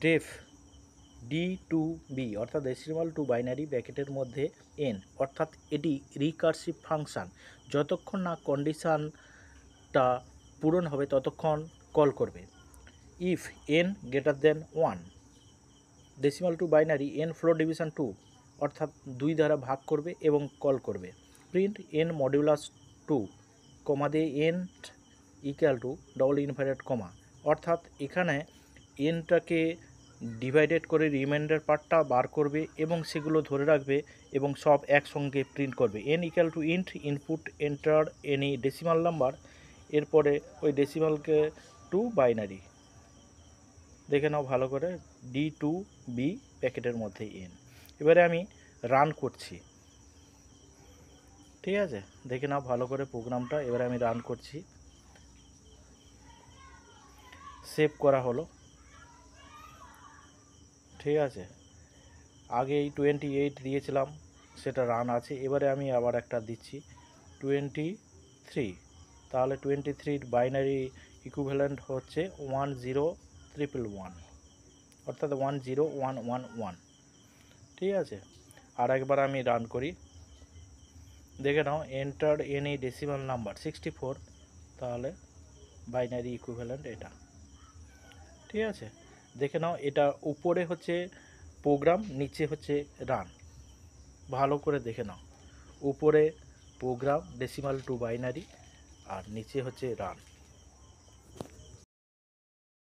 Deaf D two B অর্থাৎ decimal two binary ব্র্যাকেটের মধ্যে এন, অর্থাৎ এটি রিকার্সিভ ফাংশান। যতক্ষণ না কন্ডিশানটা পূরণ হবে ততক্ষণ কল করবে। If N greater than 1, decimal two binary N floor division 2 অর্থাৎ 2 দ্বারা ভাগ করবে এবং কল করবে। প্রিন্ট এন মডিউলাস 2 কমা দিয়ে N equal to double inverted comma, অর্থাৎ এখানে এনটাকে ডিভাইডেড করে রিমাইন্ডার পার্টটা বার করবে এবং সেগুলো ধরে রাখবে এবং সব একসঙ্গে প্রিন্ট করবে। N equal to int input enter any decimal number, এরপরে ওই ডেসিমালকে টু বাইনারি। দেখে নাও ভালো করে, ডি টু বি প্যাকেটের মধ্যে এন। এবারে আমি রান করছি, ঠিক আছে? দেখে নাও ভালো করে প্রোগ্রামটা। এবারে আমি রান করছি, সেভ করা হলো, ঠিক আছে? আগে এই 28 দিয়েছিলাম, সেটা রান আছে। এবারে আমি আবার একটা দিচ্ছি 23, তাহলে 23 বাইনারি ইকুইভ্যালেন্ট হচ্ছে 10111, অর্থাৎ 10111, ঠিক আছে? আর একবার আমি রান করি, দেখে নাও এন্টার এনি ডেসিমাল নাম্বার 64, তাহলে বাইনারি ইকুইভ্যালেন্ট এটা, ঠিক আছে? দেখে নাও এটা উপরে হচ্ছে প্রোগ্রাম, নিচে হচ্ছে রান। ভালো করে দেখে নাও, উপরে প্রোগ্রাম ডেসিমাল টু বাইনারি আর নিচে হচ্ছে রান।